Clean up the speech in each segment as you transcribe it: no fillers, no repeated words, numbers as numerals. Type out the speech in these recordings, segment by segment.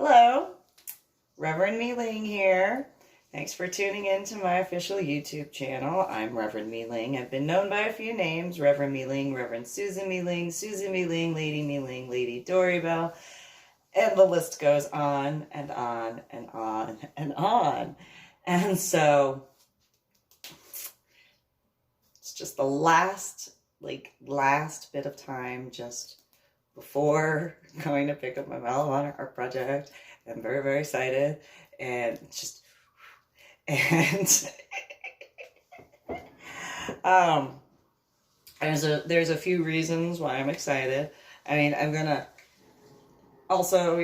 Hello, Reverend MeeLing here. Thanks for tuning in to my official YouTube channel. I'm Reverend MeeLing. I've been known by a few names: Reverend MeeLing, Reverend Susan MeeLing, Lady Dori, Belle, and the list goes on and on and on and on. And so it's just the last bit of time just before going to pick up my Medal of Honor art project. I'm very, very excited, and there's a few reasons why I'm excited. I mean, I'm gonna also,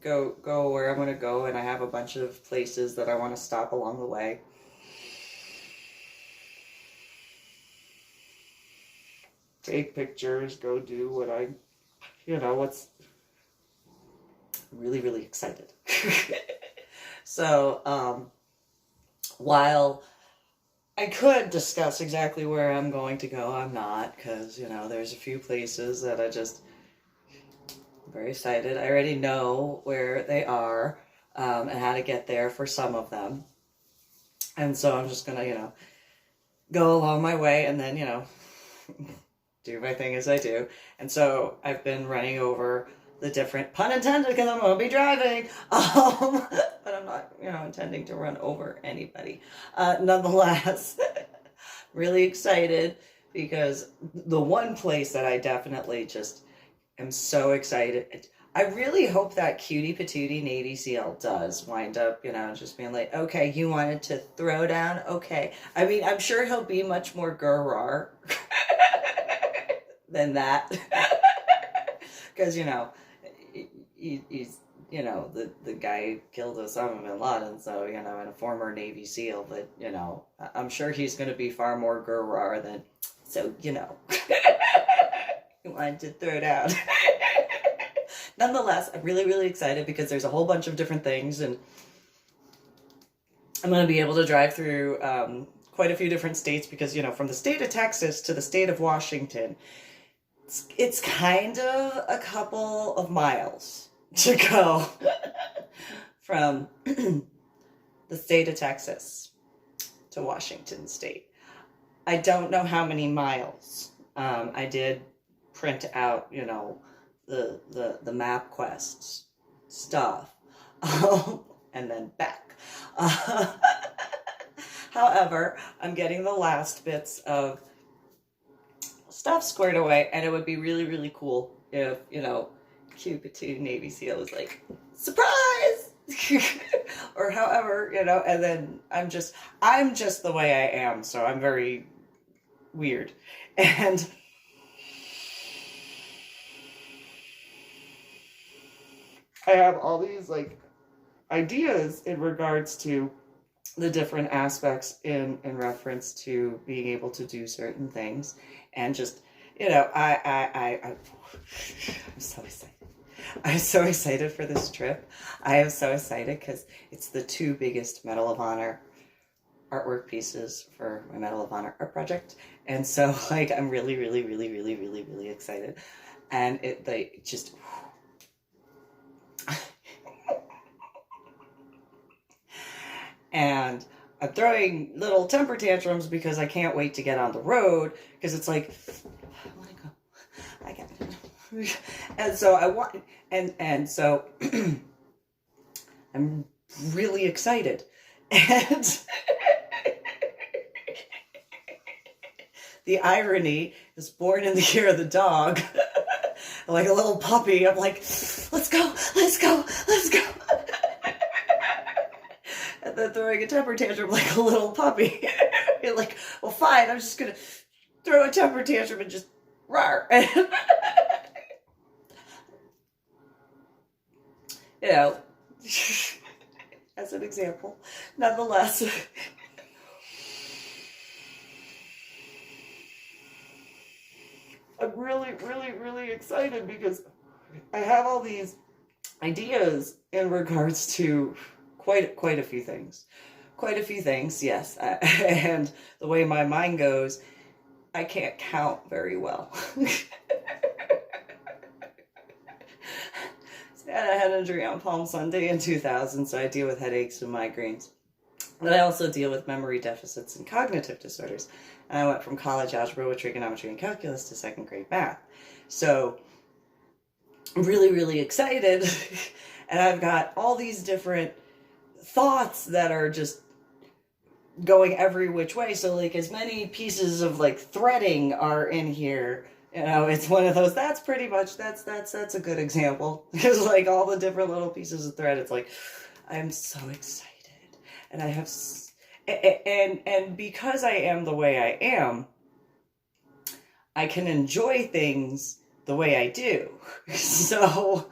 go where I'm gonna go, and I have a bunch of places that I want to stop along the way. Take pictures, go do what what's really, really excited. So, while I could discuss exactly where I'm going to go, I'm not, because, there's a few places that I'm very excited. I already know where they are, and how to get there for some of them. And so I'm just gonna, go along my way and then, do my thing as I do. And so I've been running over the different, pun intended, because I'm going to be driving, but I'm not, intending to run over anybody. Nonetheless, really excited, because the one place that I definitely just am so excited, I really hope that cutie patootie Navy SEAL does wind up, just being like, okay, you wanted to throw down? Okay. I mean, I'm sure he'll be much more grrr than that. Because, he's, the guy killed Osama bin Laden, so, and a former Navy SEAL, but, I'm sure he's going to be far more grrr than, so, you wanted to throw it out. Nonetheless, I'm really, really excited because there's a whole bunch of different things, and I'm going to be able to drive through quite a few different states because, from the state of Texas to the state of Washington, it's kind of a couple of miles to go from the state of Texas to Washington state. I don't know how many miles. I did print out, the MapQuest stuff, and then back. However, I'm getting the last bits of stuff squared away, and it would be really, really cool if, Cupid Navy SEAL was like, surprise! Or however, and then I'm just the way I am, so I'm very weird. And I have all these ideas in regards to the different aspects in reference to being able to do certain things, and just, I'm so excited. I'm so excited for this trip. I am so excited because it's the two biggest Medal of Honor artwork pieces for my Medal of Honor art project. And so I'm really, really, really, really, really, really excited. And it just, and I'm throwing little temper tantrums because I can't wait to get on the road, because it's like, I want to go. I got it. And so I want, and so I'm really excited. And the irony is born in the year of the dog. Like a little puppy, I'm like, let's go, let's go, let's go. And then throwing a temper tantrum like a little puppy. You're like, well, fine, I'm just going to throw a temper tantrum and just roar. As an example. Nonetheless, I'm really, really, really excited because I have all these ideas in regards to quite a few things. Quite a few things, yes. And the way my mind goes, I can't count very well. had a head injury on Palm Sunday in 2000, so I deal with headaches and migraines. But I also deal with memory deficits and cognitive disorders. And I went from college algebra with trigonometry and calculus to second grade math. So I'm really, really excited. And I've got all these different thoughts that are just going every which way. So like as many pieces of like threading are in here. You know, it's one of those, that's pretty much, that's a good example. Because like all the different little pieces of thread, it's like, I'm so excited. And I have, and because I am the way I am, I can enjoy things the way I do. So,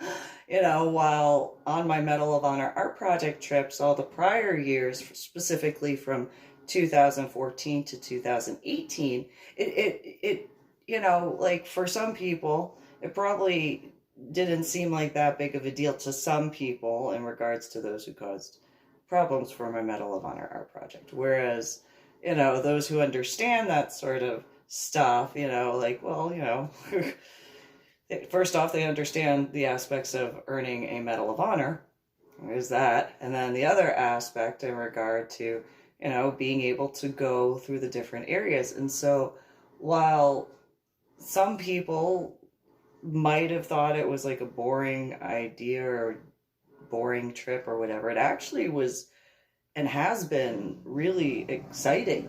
you know, while on my Medal of Honor art project trips, all the prior years, specifically from 2014 to 2018, it you know, like for some people, it probably didn't seem like that big of a deal to some people in regards to those who caused problems for my Medal of Honor art project. Whereas, you know, those who understand that sort of stuff, you know, like, well, you know, first off, they understand the aspects of earning a Medal of Honor. There's that. And then the other aspect in regard to, you know, being able to go through the different areas. And so while some people might have thought it was like a boring idea or boring trip or whatever, it actually was and has been really exciting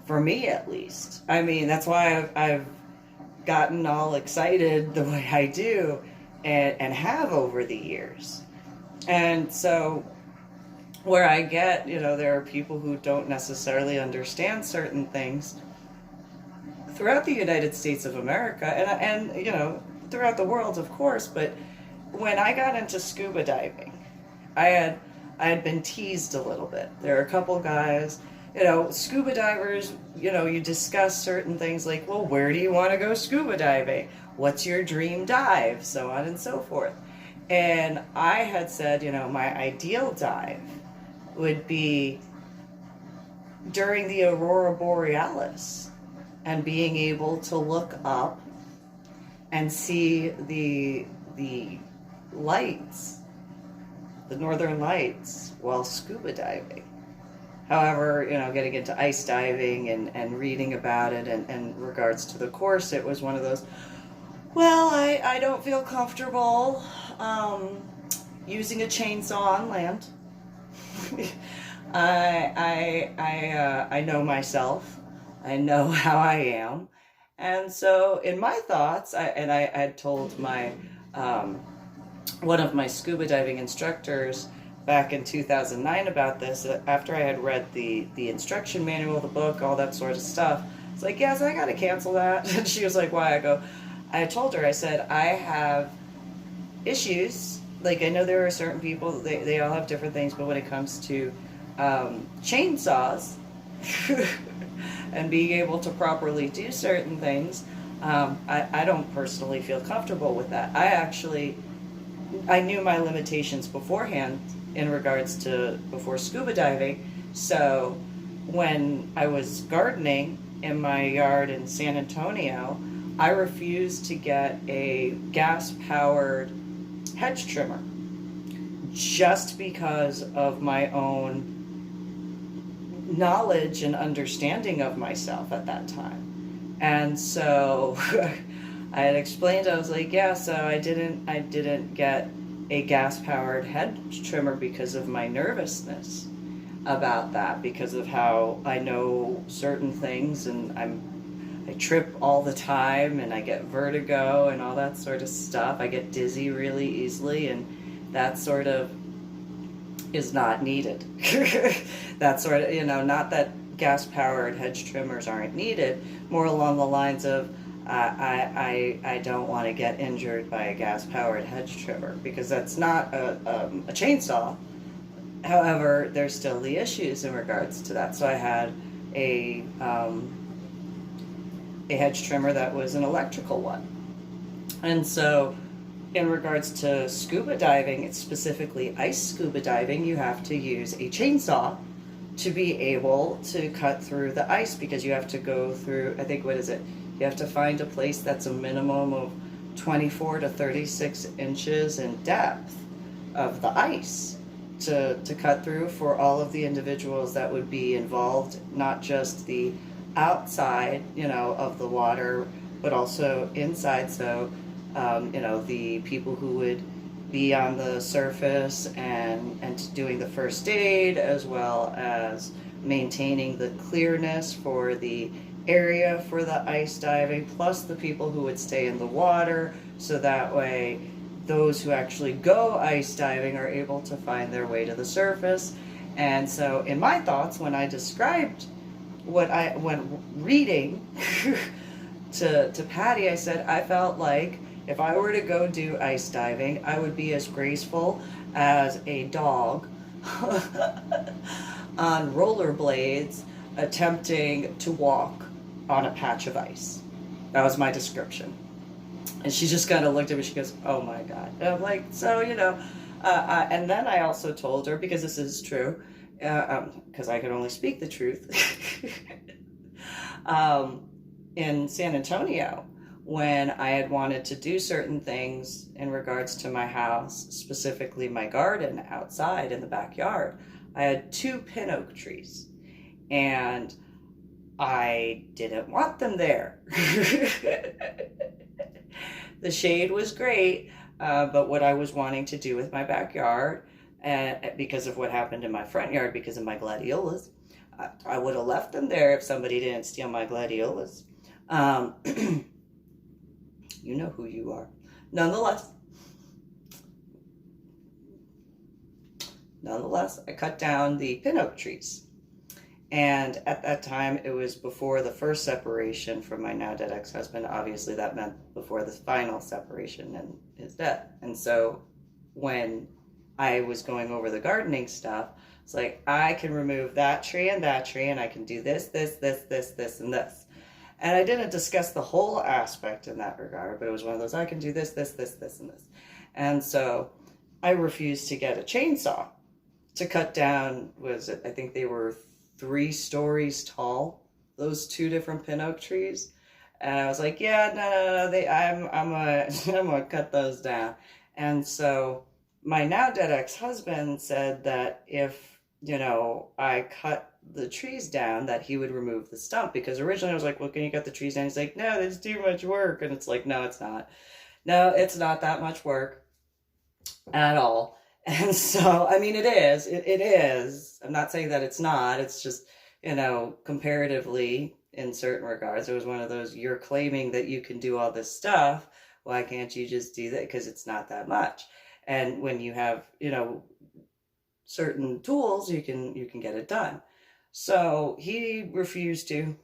for me, at least. I mean, that's why I've gotten all excited the way I do and have over the years. And so where I get, you know, there are people who don't necessarily understand certain things throughout the United States of America and you know, throughout the world, of course. But when I got into scuba diving, I had been teased a little bit. There are a couple guys, you know, scuba divers, you know, you discuss certain things like, well, where do you want to go scuba diving? What's your dream dive? So on and so forth. And I had said, you know, my ideal dive would be during the aurora borealis and being able to look up and see the lights, the northern lights, while scuba diving. However, you know, getting into ice diving and reading about it and in regards to the course, it was one of those, well, I don't feel comfortable using a chainsaw on land. I know myself. I know how I am. And so in my thoughts, I had told my one of my scuba diving instructors back in 2009 about this, after I had read the instruction manual, the book, all that sort of stuff. It's like, yes, I got to cancel that. And she was like, why? I told her, I said, I have issues. Like, I know there are certain people, they all have different things, but when it comes to chainsaws and being able to properly do certain things, I don't personally feel comfortable with that. I knew my limitations beforehand in regards to before scuba diving. So when I was gardening in my yard in San Antonio, I refused to get a gas-powered hedge trimmer just because of my own knowledge and understanding of myself at that time. And so I had explained, I was like, yeah, so I didn't get a gas-powered hedge trimmer because of my nervousness about that, because of how I know certain things, and I trip all the time, and I get vertigo and all that sort of stuff. I get dizzy really easily, and that sort of is not needed. That sort of, you know, not that gas-powered hedge trimmers aren't needed, more along the lines of I don't want to get injured by a gas-powered hedge trimmer, because that's not a chainsaw. However, there's still the issues in regards to that. So I had a hedge trimmer that was an electrical one. And so in regards to scuba diving, it's specifically ice scuba diving, you have to use a chainsaw to be able to cut through the ice, because you have to go through, I think, what is it? You have to find a place that's a minimum of 24 to 36 inches in depth of the ice to cut through for all of the individuals that would be involved, not just the outside, of the water, but also inside. So, the people who would be on the surface and doing the first aid, as well as maintaining the clearness for the area for the ice diving, plus the people who would stay in the water, so that way those who actually go ice diving are able to find their way to the surface. And so in my thoughts, when I described when reading to Patty, I said I felt like if I were to go do ice diving, I would be as graceful as a dog on rollerblades attempting to walk on a patch of ice. That was my description. And she just kind of looked at me, she goes, oh my God. And I'm like, so, and then I also told her, because this is true, because I can only speak the truth, in San Antonio, when I had wanted to do certain things in regards to my house, specifically my garden outside in the backyard, I had 2 pin oak trees, and I didn't want them there. The shade was great, but what I was wanting to do with my backyard, because of what happened in my front yard because of my gladiolas, I would have left them there if somebody didn't steal my gladiolas. You know who you are. Nonetheless, I cut down the pin oak trees. And at that time, it was before the first separation from my now dead ex-husband. Obviously, that meant before the final separation and his death. And so when I was going over the gardening stuff, it's like, I can remove that tree, and I can do this, and this. And I didn't discuss the whole aspect in that regard, but it was one of those, I can do this, and this. And so I refused to get a chainsaw to cut down, I think they were 3 stories tall, those 2 different pin oak trees. And I was like, yeah, no, I'm gonna cut those down. And so my now dead ex-husband said that if, I cut the trees down, that he would remove the stump, because originally I was like, well, can you cut the trees down? He's like, no, there's too much work. And it's like, no, it's not. No, it's not that much work at all. And so, I mean, it is. It is. I'm not saying that it's not. It's just, comparatively, in certain regards, it was one of those, you're claiming that you can do all this stuff. Why can't you just do that? Because it's not that much. And when you have, certain tools, you can get it done. So he refused to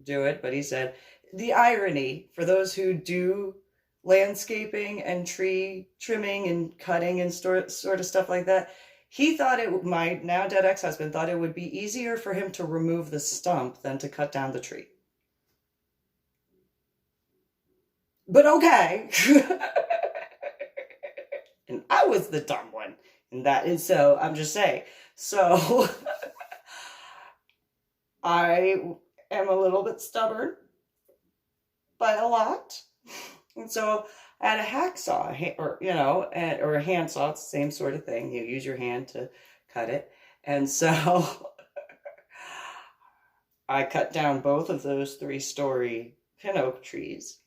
do it, but he said, the irony for those who do landscaping and tree trimming and cutting and sort of stuff like that, he thought my now dead ex-husband thought it would be easier for him to remove the stump than to cut down the tree. But okay. And I was the dumb one in that. And so I'm just saying. So I am a little bit stubborn by a lot. And so I had a hacksaw, or a handsaw. It's the same sort of thing. You use your hand to cut it. And so I cut down both of those 3-story pin oak trees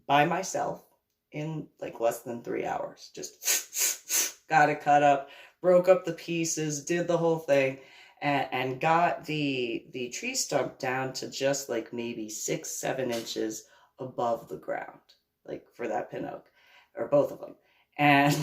by myself in like less than 3 hours. Just got it cut up, broke up the pieces, did the whole thing, and got the tree stump down to just like maybe 6-7 inches above the ground, like for that pin oak, or both of them. And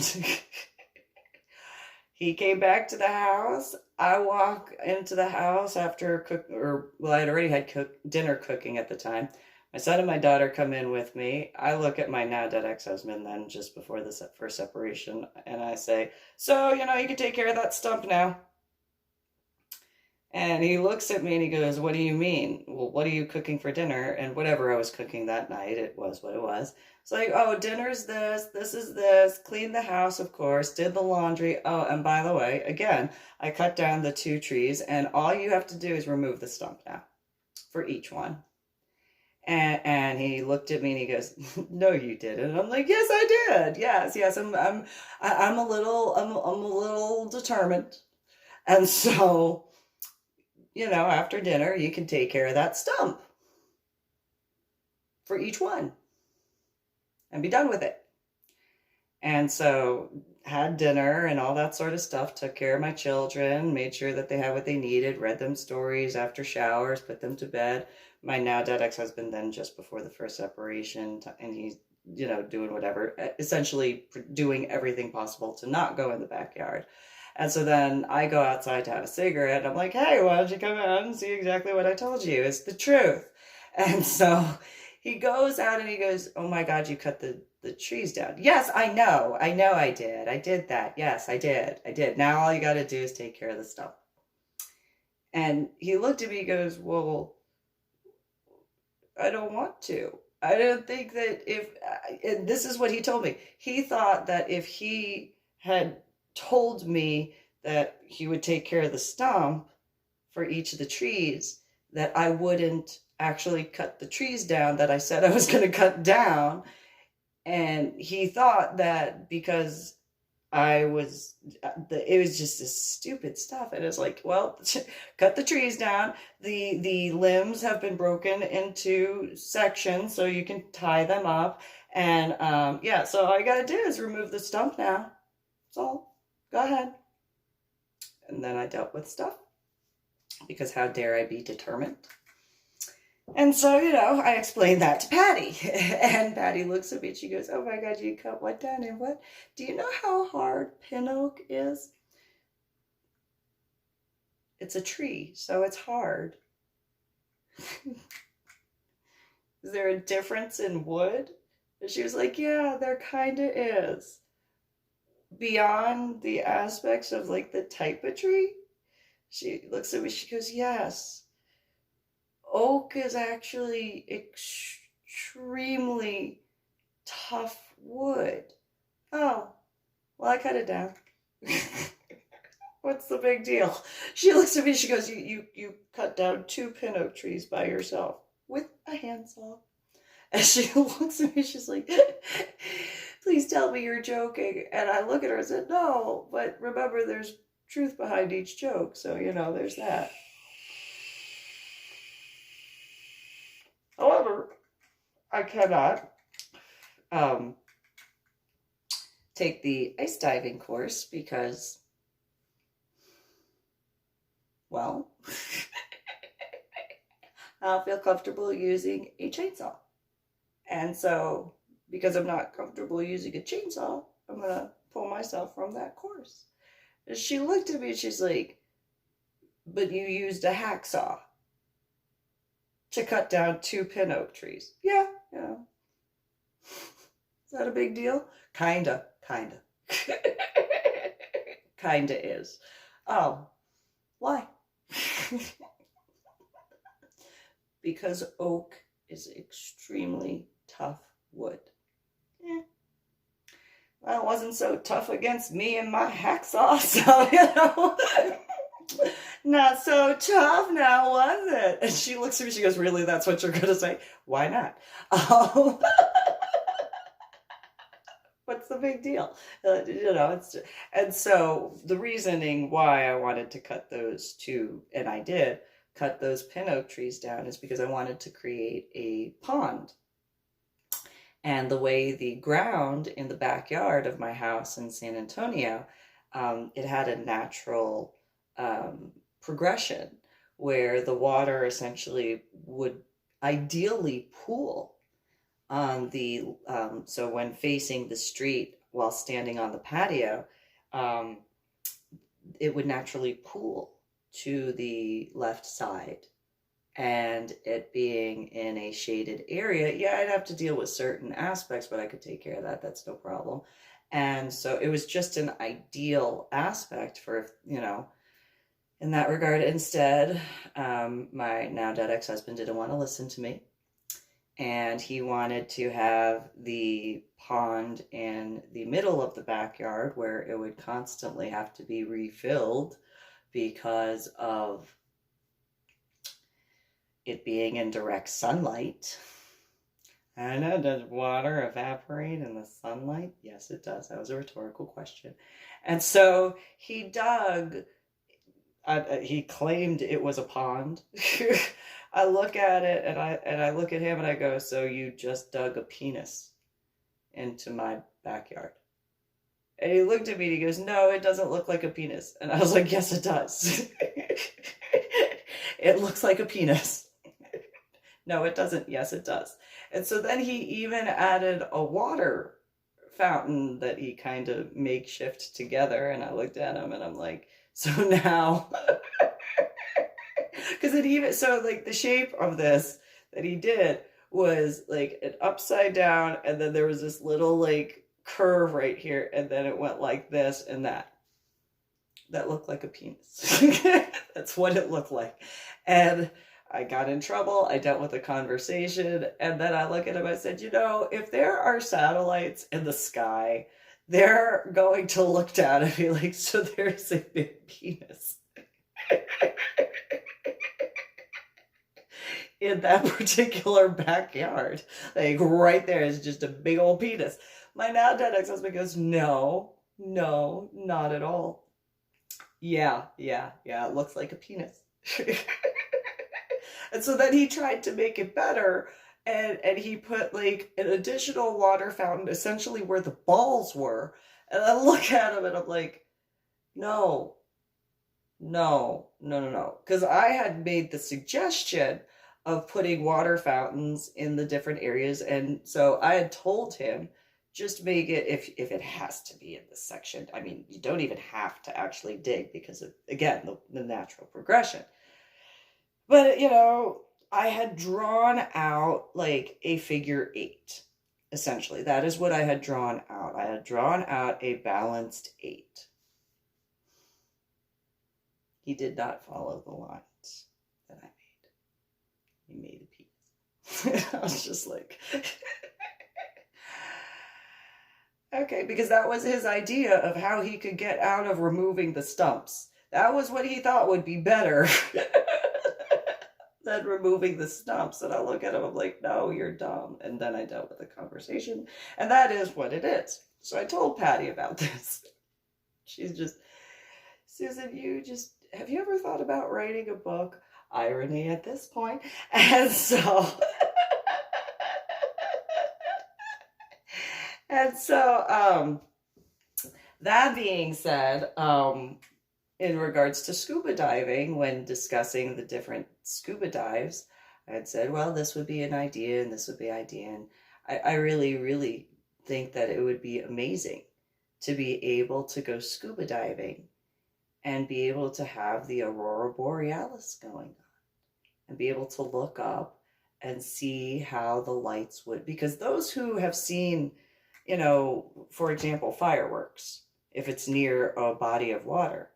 he came back to the house. I walk into the house after I had already had dinner cooking at the time. My son and my daughter come in with me. I look at my now dead ex-husband then, just before the first separation, and I say, so, you can take care of that stump now. And he looks at me and he goes, what do you mean? Well, what are you cooking for dinner? And whatever I was cooking that night, it was what it was. It's like, oh, dinner's this is this, cleaned the house, of course, did the laundry. Oh, and by the way, again, I cut down the 2 trees, and all you have to do is remove the stump now for each one. And he looked at me and he goes, "No, you didn't." And I'm like, "Yes, I did. Yes. I'm a little determined." And so, after dinner, you can take care of that stump for each one and be done with it. And so had dinner and all that sort of stuff, took care of my children, made sure that they had what they needed, read them stories after showers, put them to bed. My now dead ex-husband then just before the first separation, and he's, doing whatever, essentially doing everything possible to not go in the backyard. And so then I go outside to have a cigarette. And I'm like, "Hey, why don't you come out and see exactly what I told you? It's the truth." And so he goes out and he goes, "Oh my God, you cut the trees down." "Yes, I know I did that. Yes, I did. Now all you got to do is take care of the stuff." And he looked at me and goes, "Well, I don't want to. I didn't think that and this is what he told me. He thought that if he had told me that he would take care of the stump for each of the trees, that I wouldn't actually cut the trees down that I said I was going to cut down. And he thought that because it was just this stupid stuff. And it's like, well, cut the trees down. The limbs have been broken into sections so you can tie them up. And so all you got to do is remove the stump now. That's all. Go ahead. And then I dealt with stuff because how dare I be determined? And so, I explained that to Patty. And Patty looks at me and she goes, "Oh my God, you cut what down and what? Do you know how hard pin oak is?" "It's a tree, so it's hard." "Is there a difference in wood?" And she was like, "Yeah, there kind of is. Beyond the aspects of like the type of tree." She looks at me, she goes, "Yes. Oak is actually extremely tough wood." "Oh, well, I cut it down." "What's the big deal?" She looks at me, she goes, You cut down 2 pin oak trees by yourself with a handsaw." And she looks at me, she's like, "Please tell me you're joking." And I look at her and said, "No, but remember there's truth behind each joke. So, there's that." However, I cannot take the ice diving course because, well, I don't feel comfortable using a chainsaw. And so, because I'm not comfortable using a chainsaw, I'm going to pull myself from that course. And she looked at me and she's like, "But you used a hacksaw to cut down 2 pin oak trees." "Yeah. Is that a big deal?" Kinda. Kinda is. "Oh, why?" "Because oak is extremely tough wood." Well, it wasn't so tough against me and my hacksaw, so, not so tough now, was it? And she looks at me, she goes, "Really, that's what you're going to say?" "Why not?" What's the big deal? And so the reasoning why I wanted to cut those 2, and I did cut those pin oak trees down, is because I wanted to create a pond. And the way the ground in the backyard of my house in San Antonio, it had a natural progression where the water essentially would ideally pool on the, so when facing the street while standing on the patio, it would naturally pool to the left side. And it being in a shaded area, I'd have to deal with certain aspects, but I could take care of that. That's no problem. And so it was just an ideal aspect for, in that regard. Instead, my now dead ex-husband didn't want to listen to me. And he wanted to have the pond in the middle of the backyard where it would constantly have to be refilled because of it being in direct sunlight. I know, does water evaporate in the sunlight? Yes, it does. That was a rhetorical question. And so he dug, he claimed it was a pond. I look at it and I look at him and I go, so you just dug a penis into my backyard? And he looked at me and he goes, no, it doesn't look like a penis. And I was like, yes, it does. It looks like a penis. No, it doesn't. Yes, it does. And so then he even added a water fountain that he kind of makeshift together. And I looked at him and I'm like, so now, because it even, so like the shape of this that he did was like an upside down, and then there was this little like curve right here, and then it went like this and that. That looked like a penis. That's what it looked like. And I got in trouble. I dealt with the conversation. And then I look at him, I said, you know, if there are satellites in the sky, they're going to look down and be like, so there's a big penis in that particular backyard. Like right there is just a big old penis. My now dead ex-husband goes, no, not at all. Yeah, it looks like a penis. And so then he tried to make it better, and he put like an additional water fountain essentially where the balls were. And I look at him and I'm like, no. Because I had made the suggestion of putting water fountains in the different areas. And so I had told him, just make it, if it has to be in this section. I mean, you don't even have to actually dig because of, again, the natural progression. But, you know, I had drawn out like a figure 8, essentially. That is what I had drawn out. I had drawn out a balanced 8. He did not follow the lines that I made. He made a piece. I was just like... Okay, because that was his idea of how he could get out of removing the stumps. That was what he thought would be better than removing the stumps. And I look at him, I'm like, no, you're dumb. And then I dealt with the conversation. And that is what it is. So I told Patty about this. She's just, Susan, have you ever thought about writing a book? Irony at this point. And so... And so, that being said, in regards to scuba diving, when discussing the different scuba dives, I had said, well, this would be an idea and this would be an idea. And I really, really think that it would be amazing to be able to go scuba diving and be able to have the aurora borealis going on and be able to look up and see how the lights would, because those who have seen, you know, for example, fireworks, if it's near a body of water,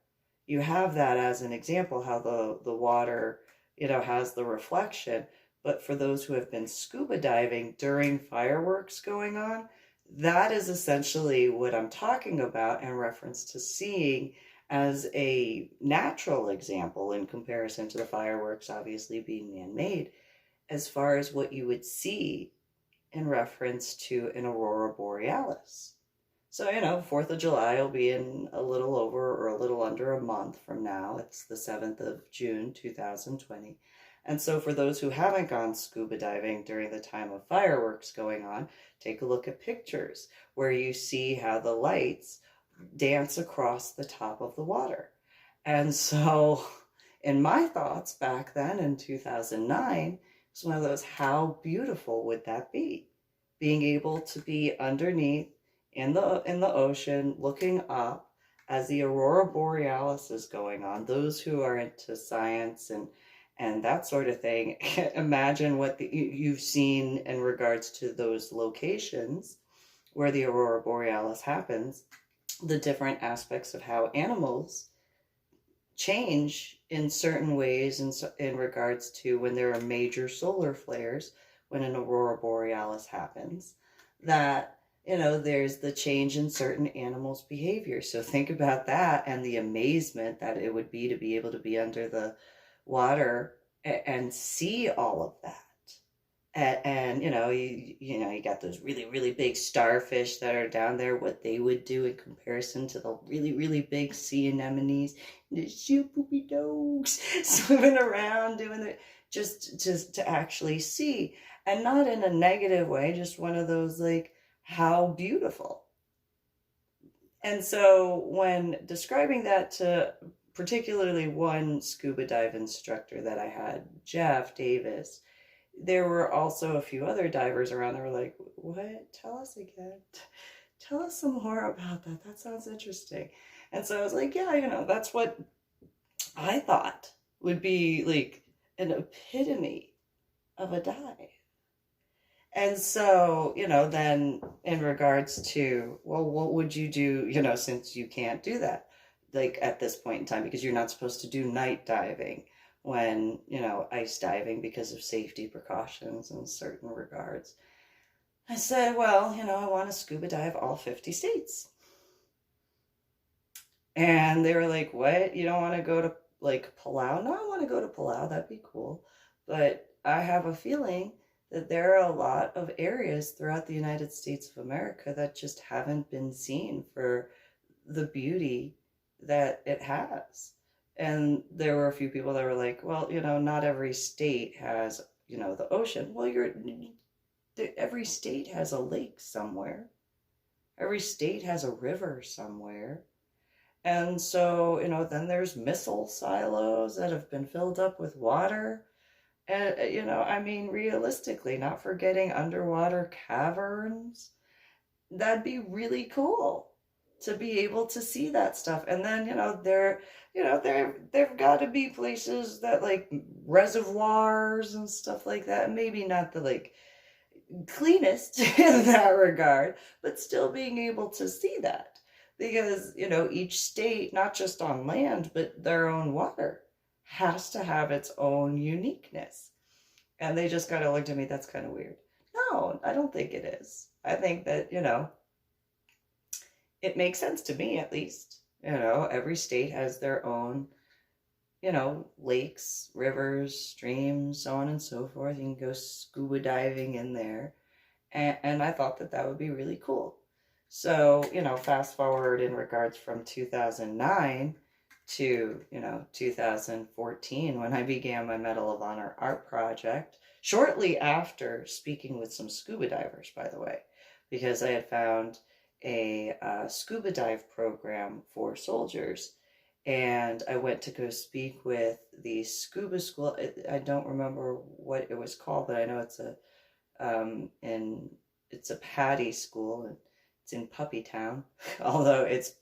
you have that as an example, how the water, you know, has the reflection. But for those who have been scuba diving during fireworks going on, that is essentially what I'm talking about in reference to seeing as a natural example in comparison to the fireworks obviously being man-made, as far as what you would see in reference to an aurora borealis. So, you know, 4th of July will be in a little over or a little under a month from now. It's the 7th of June, 2020. And so for those who haven't gone scuba diving during the time of fireworks going on, take a look at pictures where you see how the lights dance across the top of the water. And so in my thoughts back then in 2009, it's one of those, how beautiful would that be? Being able to be underneath in the ocean, looking up as the aurora borealis is going on. Those who are into science and that sort of thing, imagine what you've seen in regards to those locations where the aurora borealis happens, the different aspects of how animals change in certain ways in regards to when there are major solar flares, when an aurora borealis happens, that, you know, there's the change in certain animals' behavior. So think about that and the amazement that it would be to be able to be under the water and see all of that. And you got those really, really big starfish that are down there, what they would do in comparison to the really, really big sea anemones, the shoe poopy dogs swimming around doing it, just to actually see, and not in a negative way, just one of those like, how beautiful. And so when describing that to particularly one scuba dive instructor that I had, Jeff Davis, there were also a few other divers around that were like, what? Tell us again. Tell us some more about that. That sounds interesting. And so I was like, yeah, that's what I thought would be like an epitome of a dive. And so, then in regards to, well, what would you do, since you can't do that, like at this point in time, because you're not supposed to do night diving when, ice diving because of safety precautions in certain regards. I said, well, I want to scuba dive all 50 states. And they were like, what? You don't want to go to like Palau? No, I want to go to Palau. That'd be cool. But I have a feeling that there are a lot of areas throughout the United States of America that just haven't been seen for the beauty that it has. And there were a few people that were like, well, not every state has, the ocean. Well, every state has a lake somewhere. Every state has a river somewhere. And so, then there's missile silos that have been filled up with water. And, I mean, realistically, not forgetting underwater caverns, that'd be really cool to be able to see that stuff. And then, there've got to be places that like reservoirs and stuff like that. Maybe not the like cleanest in that regard, but still being able to see that. Because, each state, not just on land, but their own water, has to have its own uniqueness. And they just kind of looked at me, that's kind of weird. No, I don't think it is. I think that, it makes sense to me at least. Every state has their own, lakes, rivers, streams, so on and so forth. You can go scuba diving in there. And I thought that would be really cool. So, fast forward in regards from 2009 to, 2014, when I began my Medal of Honor art project, shortly after speaking with some scuba divers, by the way, because I had found a scuba dive program for soldiers. And I went to go speak with the scuba school. I don't remember what it was called, but I know it's a PADI school, and it's in Puppy Town, although it's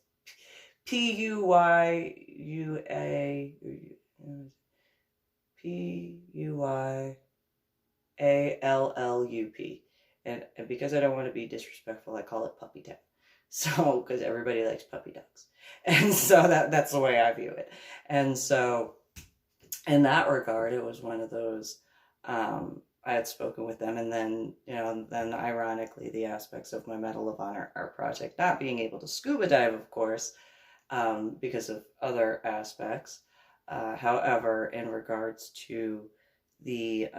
P-U-Y-U-A, P-U-Y-A-L-L-U-P. And because I don't want to be disrespectful, I call it Puppy Town. So, because everybody likes puppy dogs. And so that's the way I view it. And so, in that regard, it was one of those, I had spoken with them, and then, then ironically, the aspects of my Medal of Honor art project, not being able to scuba dive, of course, because of other aspects. However, in regards to the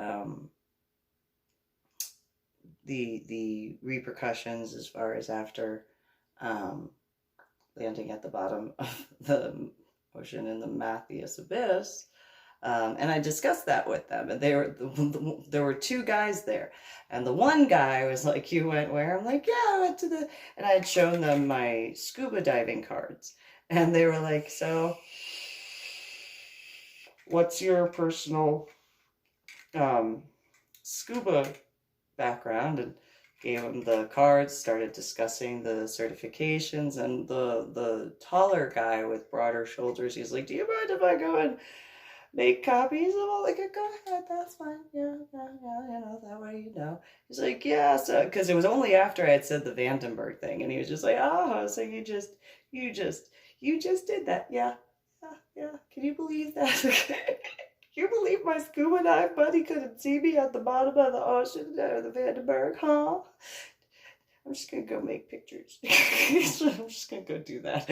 repercussions as far as after landing at the bottom of the ocean in the Mathias Abyss. And I discussed that with them, and there were two guys there, and the one guy was like, you went where? I'm like, yeah, I went to and I had shown them my scuba diving cards, and they were like, so what's your personal scuba background? And gave him the cards, started discussing the certifications, and the taller guy with broader shoulders, he's like, do you mind if I go and make copies of all? Like, go ahead, that's fine. Yeah, that way He's like, yeah, so, because it was only after I had said the Vandenberg thing, and he was just like, oh, so you just did that. Yeah. Can you believe that? Can you believe my scuba dive buddy couldn't see me at the bottom of the ocean or the Vandenberg, huh? I'm just going to go make pictures. I'm just going to go do that.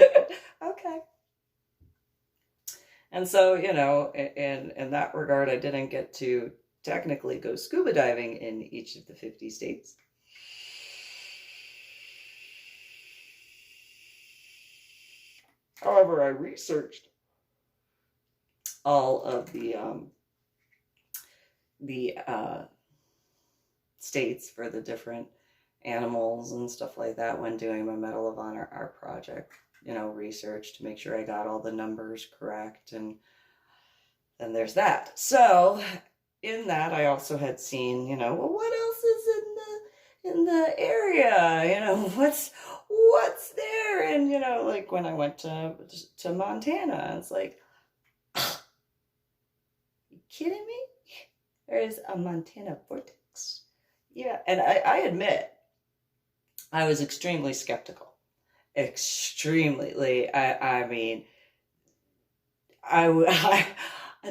Okay. And so, in that regard, I didn't get to technically go scuba diving in each of the 50 states. However, I researched all of the states for the different animals and stuff like that when doing my Medal of Honor art project, research to make sure I got all the numbers correct, and then there's that. So in that, I also had seen, well, what else is in the area? What's there? And like when I went to Montana, it's like, you kidding me? There is a Montana vortex. Yeah, and I admit, I was extremely skeptical. Extremely. I mean,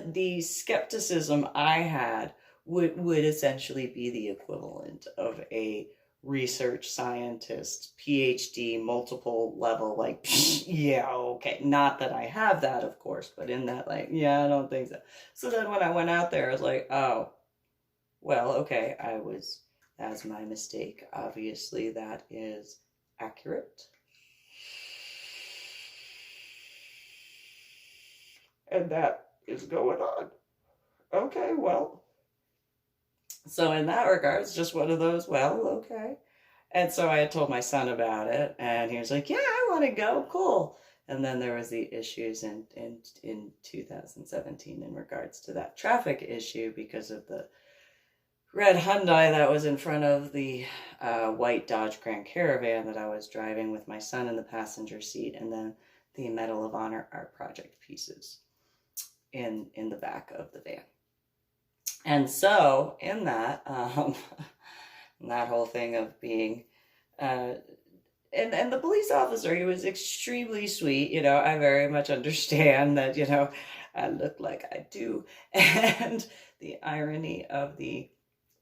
the skepticism I had would essentially be the equivalent of a research scientist, PhD, multiple level, like, yeah, okay. Not that I have that, of course, but in that, like, yeah, I don't think so. So then when I went out there, I was like, oh, well, okay, that's my mistake. Obviously, that is accurate. And that is going on. Okay, well. So in that regard, it's just one of those, well, okay. And so I had told my son about it, and he was like, yeah, I want to go, cool. And then there was the issues in 2017 in regards to that traffic issue because of the red Hyundai that was in front of the white Dodge Grand Caravan that I was driving with my son in the passenger seat, and then the Medal of Honor art project pieces in the back of the van. And so in that, that whole thing of being, and the police officer, he was extremely sweet. I very much understand that, I look like I do. And the irony of the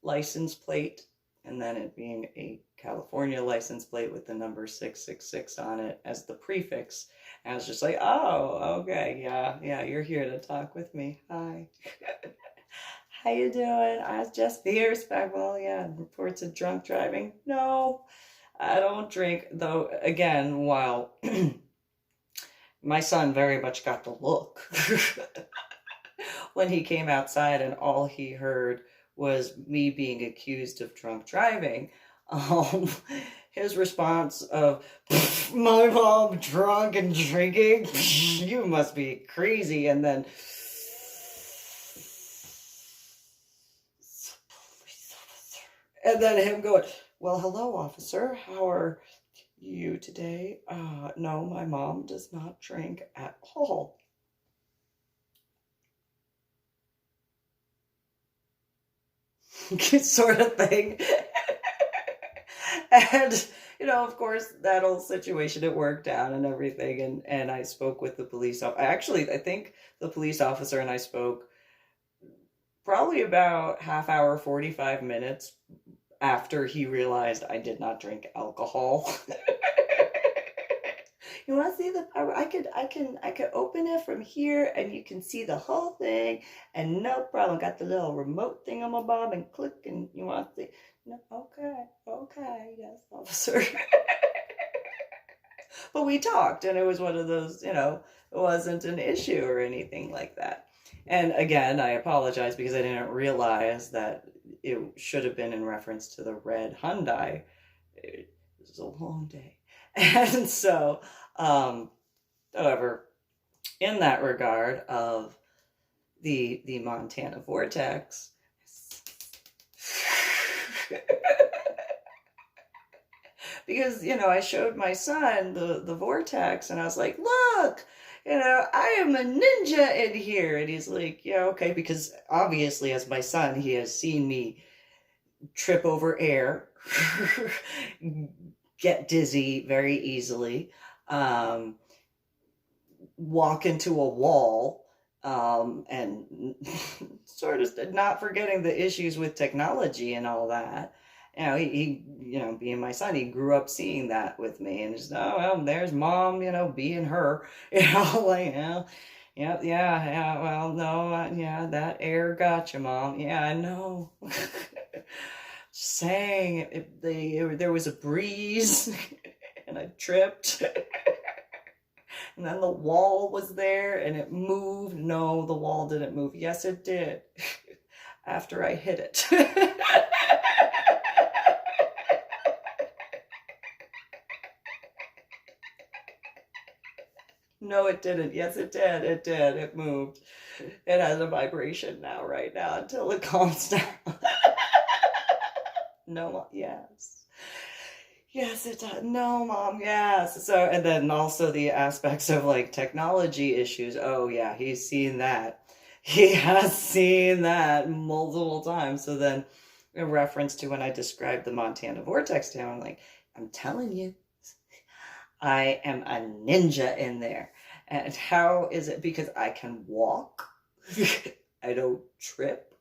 license plate, and then it being a California license plate with the number 666 on it as the prefix. And I was just like, oh, okay, yeah, you're here to talk with me. Hi. How you doing? I was just the respectful. Yeah, reports of drunk driving. No, I don't drink, though. Again, while my son very much got the look when he came outside and all he heard was me being accused of drunk driving. His response of, my mom drunk and drinking? You must be crazy. And then, him going, well, hello, officer. How are you today? No, my mom does not drink at all. Sort of thing. And, of course, that whole situation, it worked out and everything. And I spoke with the police officer. I think the police officer and I spoke probably about half hour, 45 minutes after he realized I did not drink alcohol. You want to see the power? I could open it from here and you can see the whole thing and no problem. Got the little remote thing on my bob and click, and you want to see? No, okay, yes, officer. But we talked, and it was one of those, it wasn't an issue or anything like that. And again, I apologize because I didn't realize that it should have been in reference to the red Hyundai. It was a long day. And so, however, in that regard of the Montana vortex, because, I showed my son the vortex and I was like, look, I am a ninja in here. And he's like, yeah, okay. Because obviously as my son, he has seen me trip over air, get dizzy very easily, walk into a wall, and sort of not forgetting the issues with technology and all that. He being my son, he grew up seeing that with me, and just, oh, well, there's mom, being her, like, Yep, yeah, well, no, yeah, that air got you, Mom. Yeah, I know. Just saying, there was a breeze, and I tripped, and then the wall was there, and it moved. No, the wall didn't move. Yes, it did, after I hit it. No, it didn't. Yes, it did. It did. It moved. It has a vibration now, right now, until it calms down. No, yes. Yes, it does. No, Mom, yes. So, and then also the aspects of like technology issues. Oh, yeah, he's seen that. He has seen that multiple times. So then, in reference to when I described the Montana vortex to him, I'm like, I'm telling you, I am a ninja in there. And how is it? Because I can walk, I don't trip,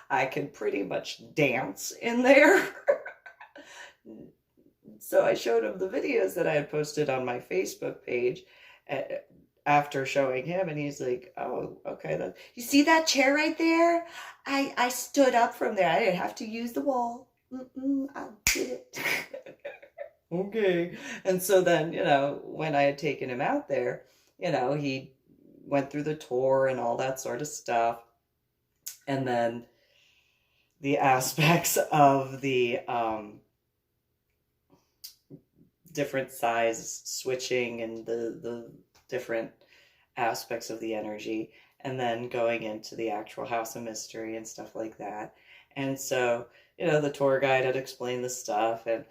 I can pretty much dance in there. So I showed him the videos that I had posted on my Facebook page after showing him, and he's like, oh, okay. You see that chair right there? I stood up from there. I didn't have to use the wall. I did it. Okay. And so then, when I had taken him out there, he went through the tour and all that sort of stuff. And then the aspects of the different size switching and the different aspects of the energy, and then going into the actual House of Mystery and stuff like that. And so, the tour guide had explained the stuff, and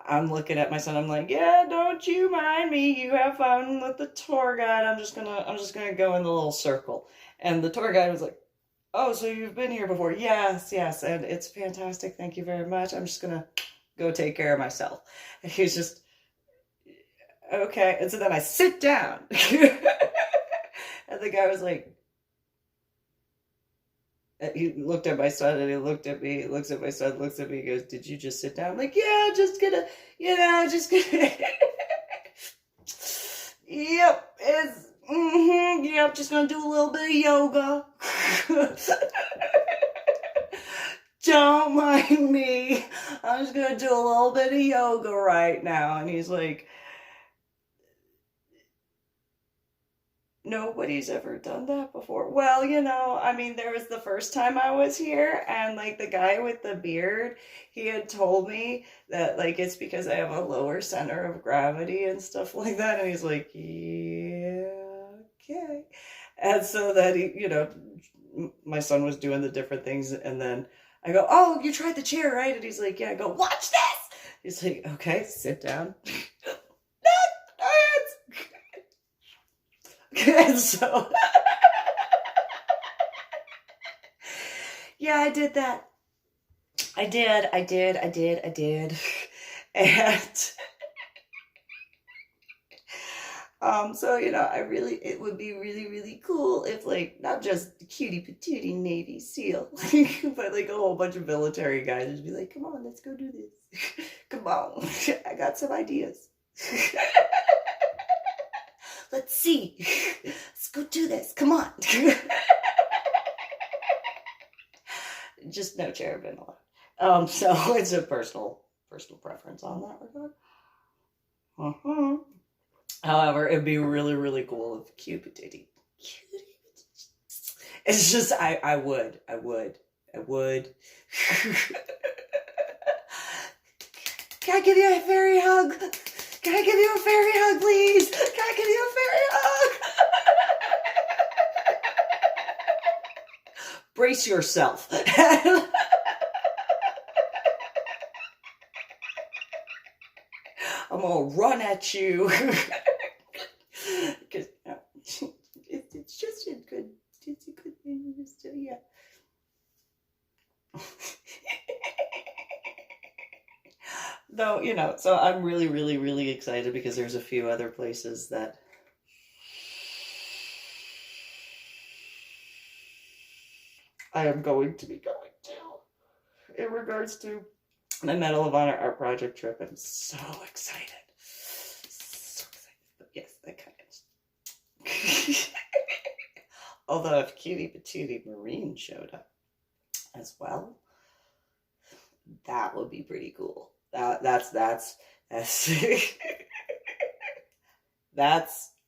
I'm looking at my son, I'm like, yeah, don't you mind me, you have fun with the tour guide, I'm just gonna go in the little circle. And the tour guide was like, oh, so you've been here before? Yes, and it's fantastic, thank you very much, I'm just gonna go take care of myself. And he was just, okay. And so then I sit down. And the guy was like, he looked at my son and he looked at me, looks at my son, looks at me, he goes, did you just sit down? I'm like, yeah, just gonna. Yep, yep, just gonna do a little bit of yoga. Don't mind me. I'm just gonna do a little bit of yoga right now. And he's like, nobody's ever done that before. Well, there was the first time I was here, and like the guy with the beard, he had told me that like it's because I have a lower center of gravity and stuff like that. And he's like, yeah, okay. And so that my son was doing the different things, and then I go, oh, you tried the chair, right? And he's like, yeah. I go, watch this. He's like, okay, sit down. And so, yeah, I did that. I did. And, so, it would be really, really cool if, like, not just the cutie patootie Navy SEAL, but, like, a whole bunch of military guys would be like, come on, let's go do this. Come on, I got some ideas. Let's see. Let's go do this. Come on. Just no cherubim allowed. So it's a personal preference on that regard. However, it'd be really, really cool if Cupid did it. It's just I would. Can I give you a fairy hug? Can I give you a fairy hug, please? Can I give you a fairy hug? Brace yourself. I'm gonna run at you. Because it's just a good thing to do, yeah. Though, so I'm really, really, really excited because there's a few other places that I am going to be going to in regards to my Medal of Honor art project trip. I'm so excited. So excited. But yes, that kind of Although if Cutie Patootie Marine showed up as well, that would be pretty cool. That's that's that's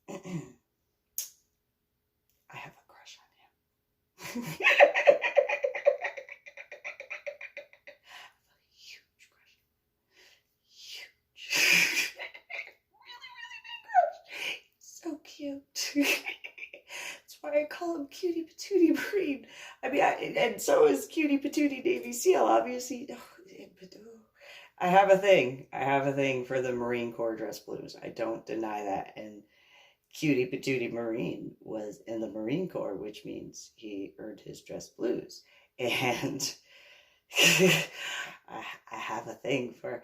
I have a crush on him. Huge crush. Huge. Really, really big crush. So cute. That's why I call him Cutie Patootie Marine. I mean, and so is Cutie Patootie Navy SEAL, obviously. I have a thing. I have a thing for the Marine Corps dress blues. I don't deny that. And Cutie Patootie Marine was in the Marine Corps, which means he earned his dress blues. And I have a thing for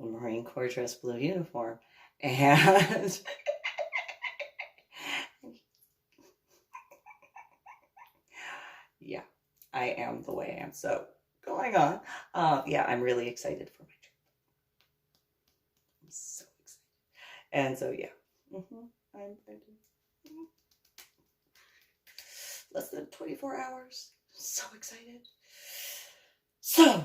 a Marine Corps dress blue uniform. And yeah, I am the way I am. So going on, yeah, I'm really excited for my trip. I'm so excited. And so, yeah, I'm less than 24 hours. So excited. So,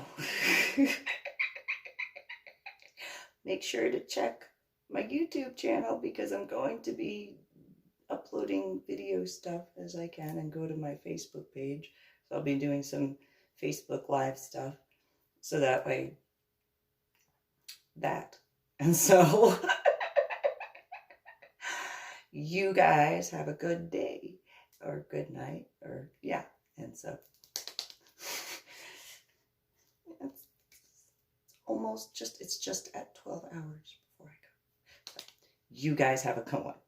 make sure to check my YouTube channel because I'm going to be uploading video stuff as I can, and go to my Facebook page. So I'll be doing some Facebook Live stuff. So that way, and so you guys have a good day or good night, or yeah. And so it's just at 12 hours before I go. So you guys have a good one.